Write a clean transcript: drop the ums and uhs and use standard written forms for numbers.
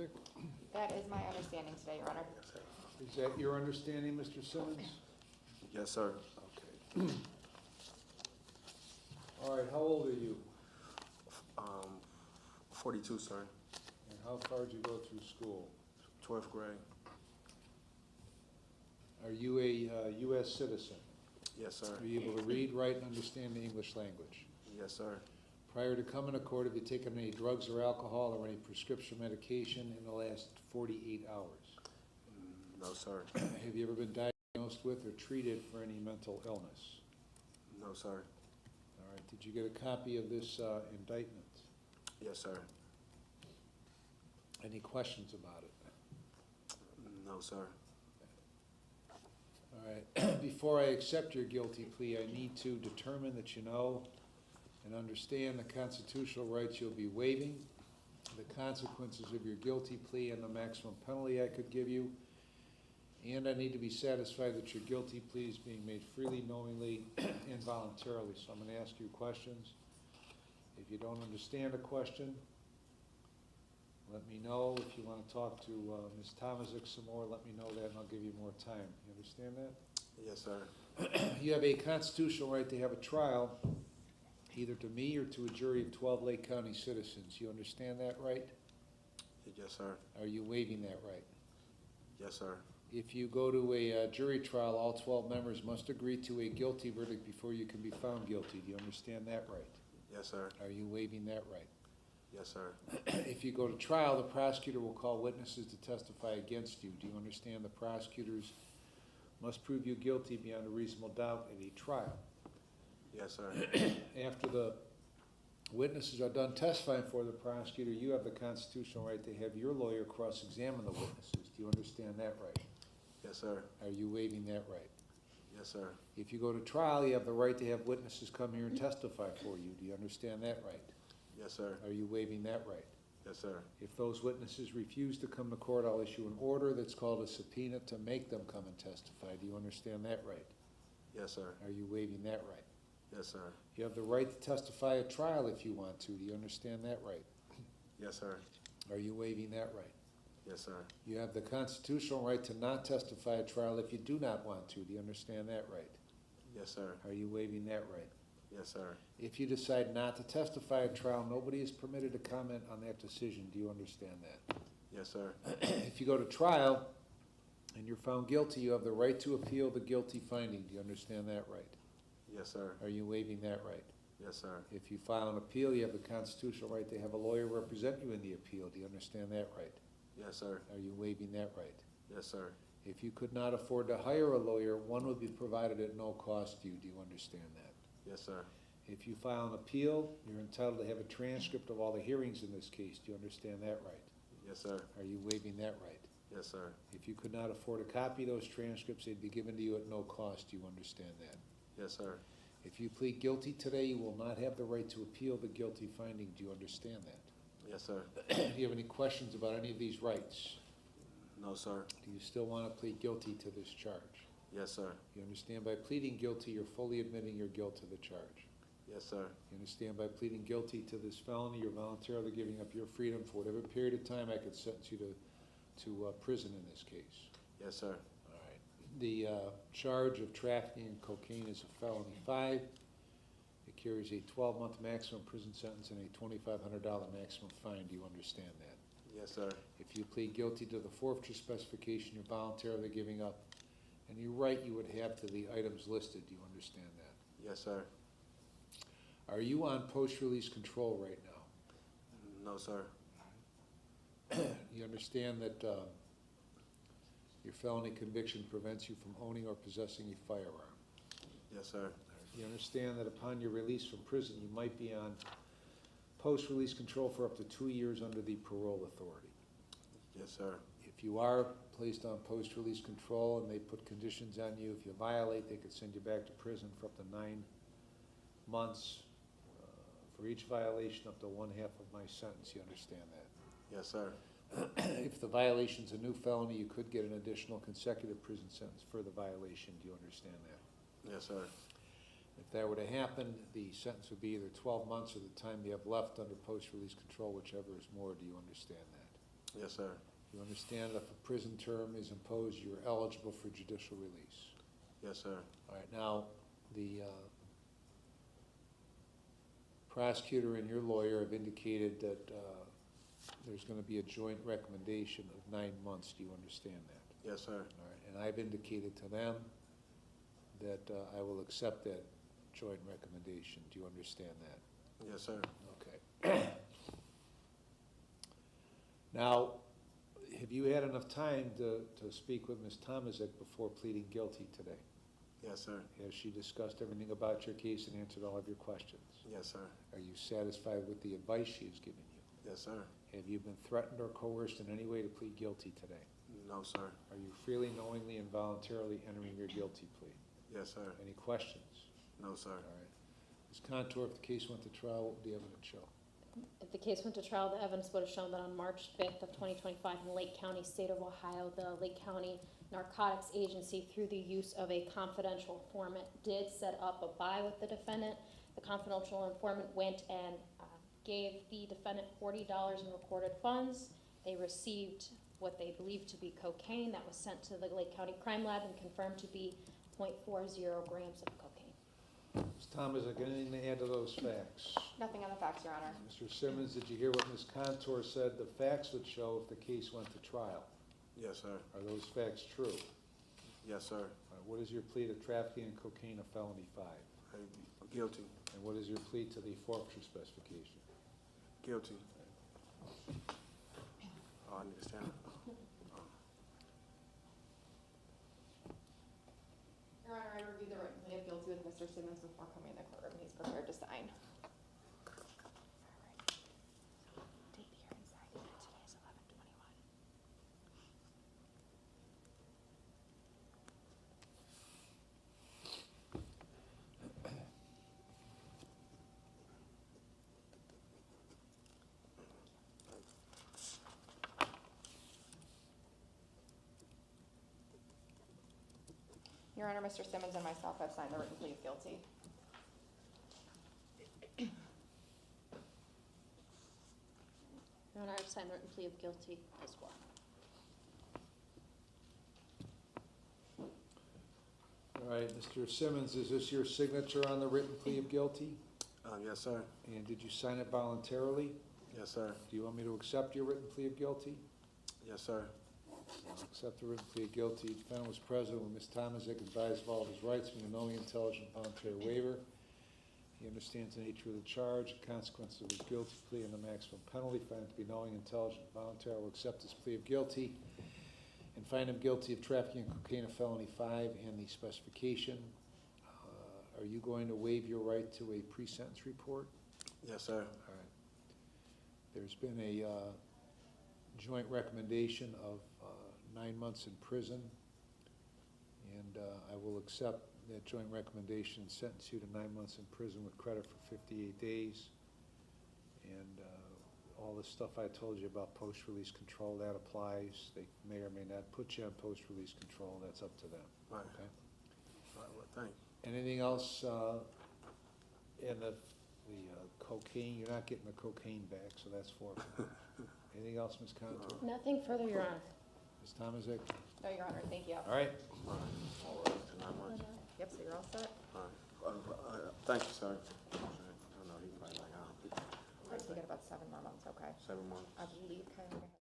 Tomasic? That is my understanding today, Your Honor. Is that your understanding, Mr. Simmons? Yes, sir. Okay. All right, how old are you? 42, sir. And how far did you go through school? 12th grade. Are you a U.S. citizen? Yes, sir. Are you able to read, write, and understand the English language? Yes, sir. Prior to coming to court, have you taken any drugs or alcohol or any prescription medication in the last 48 hours? No, sir. Have you ever been diagnosed with or treated for any mental illness? No, sir. All right, did you get a copy of this indictment? Yes, sir. Any questions about it? No, sir. All right, before I accept your guilty plea, I need to determine that you know and understand the constitutional rights you'll be waiving, the consequences of your guilty plea and the maximum penalty I could give you, and I need to be satisfied that your guilty plea is being made freely, knowingly, and voluntarily. So I'm going to ask you questions. If you don't understand a question, let me know. If you want to talk to Ms. Tomasic some more, let me know that and I'll give you more time. You understand that? Yes, sir. You have a constitutional right to have a trial, either to me or to a jury of 12 Lake County citizens. You understand that right? Yes, sir. Are you waiving that right? Yes, sir. If you go to a jury trial, all 12 members must agree to a guilty verdict before you can be found guilty. Do you understand that right? Yes, sir. Are you waiving that right? Yes, sir. If you go to trial, the prosecutor will call witnesses to testify against you. Do you understand the prosecutors must prove you guilty beyond a reasonable doubt at a trial? Yes, sir. After the witnesses are done testifying for the prosecutor, you have the constitutional right to have your lawyer cross-examine the witnesses. Do you understand that right? Yes, sir. Are you waiving that right? Yes, sir. If you go to trial, you have the right to have witnesses come here and testify for you. Do you understand that right? Yes, sir. Are you waiving that right? Yes, sir. If those witnesses refuse to come to court, I'll issue an order that's called a subpoena to make them come and testify. Do you understand that right? Yes, sir. Are you waiving that right? Yes, sir. You have the right to testify at trial if you want to. Do you understand that right? Yes, sir. Are you waiving that right? Yes, sir. You have the constitutional right to not testify at trial if you do not want to. Do you understand that right? Yes, sir. Are you waiving that right? Yes, sir. If you decide not to testify at trial, nobody is permitted to comment on that decision. Do you understand that? Yes, sir. If you go to trial and you're found guilty, you have the right to appeal the guilty finding. Do you understand that right? Yes, sir. Are you waiving that right? Yes, sir. If you file an appeal, you have the constitutional right to have a lawyer represent you in the appeal. Do you understand that right? Yes, sir. Are you waiving that right? Yes, sir. If you could not afford to hire a lawyer, one would be provided at no cost to you. Do you understand that? Yes, sir. If you file an appeal, you're entitled to have a transcript of all the hearings in this case. Do you understand that right? Yes, sir. Are you waiving that right? Yes, sir. If you could not afford a copy of those transcripts, they'd be given to you at no cost. Do you understand that? Yes, sir. If you plead guilty today, you will not have the right to appeal the guilty finding. Do you understand that? Yes, sir. Do you have any questions about any of these rights? No, sir. Do you still want to plead guilty to this charge? Yes, sir. You understand by pleading guilty, you're fully admitting your guilt to the charge. Yes, sir. You understand by pleading guilty to this felony, you're voluntarily giving up your freedom for whatever period of time I could sentence you to prison in this case. Yes, sir. All right. The charge of trafficking in cocaine is a felony 5. It carries a 12-month maximum prison sentence and a $2,500 maximum fine. Do you understand that? Yes, sir. If you plead guilty to the forfeiture specification, you're voluntarily giving up any right you would have to the items listed. Do you understand that? Yes, sir. Are you on post-release control right now? No, sir. You understand that your felony conviction prevents you from owning or possessing a firearm? Yes, sir. You understand that upon your release from prison, you might be on post-release control for up to 2 years under the parole authority? Yes, sir. If you are placed on post-release control and they put conditions on you, if you violate, they could send you back to prison for up to 9 months. For each violation, up to 1/2 of my sentence. You understand that? Yes, sir. If the violation's a new felony, you could get an additional consecutive prison sentence for the violation. Do you understand that? Yes, sir. If that were to happen, the sentence would be either 12 months or the time you have left under post-release control, whichever is more. Do you understand that? Yes, sir. You understand that if a prison term is imposed, you're eligible for judicial release. Yes, sir. All right, now, the prosecutor and your lawyer have indicated that there's going to be a joint recommendation of 9 months. Do you understand that? Yes, sir. All right, and I've indicated to them that I will accept that joint recommendation. Do you understand that? Yes, sir. Okay. Now, have you had enough time to speak with Ms. Tomaszek before pleading guilty today? Yes, sir. Has she discussed everything about your case and answered all of your questions? Yes, sir. Are you satisfied with the advice she has given you? Yes, sir. Have you been threatened or coerced in any way to plead guilty today? No, sir. Are you freely, knowingly, and voluntarily entering your guilty plea? Yes, sir. Any questions? No, sir. All right. Ms. Contour, if the case went to trial, what would the evidence show? If the case went to trial, the evidence would have shown that on March 5th of 2025 in Lake County, state of Ohio, the Lake County Narcotics Agency, through the use of a confidential informant, did set up a buy with the defendant. The confidential informant went and gave the defendant $40 in recorded funds. They received what they believed to be cocaine that was sent to the Lake County Crime Lab and confirmed to be 0.40 grams of cocaine. Ms. Tomaszek, anything to add to those facts? Nothing on the facts, Your Honor. Mr. Simmons, did you hear what Ms. Contour said the facts would show if the case went to trial? Yes, sir. Are those facts true? Yes, sir. What is your plea to trafficking in cocaine, a felony 5? Guilty. And what is your plea to the forfeiture specification? Guilty. Oh, I need to stand up. Your Honor, I reviewed the written plea of guilty with Mr. Simmons before coming in the courtroom. He's prepared to sign. Date here and sign. Today is 11/21. Your Honor, Mr. Simmons and myself have signed the written plea of guilty. Your Honor, I've signed the written plea of guilty as well. All right, Mr. Simmons, is this your signature on the written plea of guilty? Yes, sir. And did you sign it voluntarily? Yes, sir. Do you want me to accept your written plea of guilty? Yes, sir. I'll accept the written plea of guilty. The defendant was present when Ms. Tomaszek advised of all of his rights, being a knowing, intelligent, voluntary waiver. He understands the nature of the charge, the consequences of his guilty plea, and the maximum penalty. Find him to be knowing, intelligent, voluntary. I will accept his plea of guilty and find him guilty of trafficking in cocaine, a felony 5, and the specification. Are you going to waive your right to a pre-sentence report? Yes, sir. All right. There's been a joint recommendation of 9 months in prison, and I will accept that joint recommendation and sentence you to 9 months in prison with credit for 58 days. And all the stuff I told you about post-release control, that applies. They may or may not put you on post-release control. That's up to them. Right. Okay. All right, well, thank you. Anything else in the cocaine? You're not getting the cocaine back, so that's forfeit. Anything else, Ms. Contour? Nothing further, Your Honor. Ms. Tomaszek? No, Your Honor, thank you. All right. All right. All right. To 9 months. Yep, so you're all set? All right. Thank you, sir. I don't know, he probably like, We're thinking about 7 more months, okay? 7 months. I believe kind of.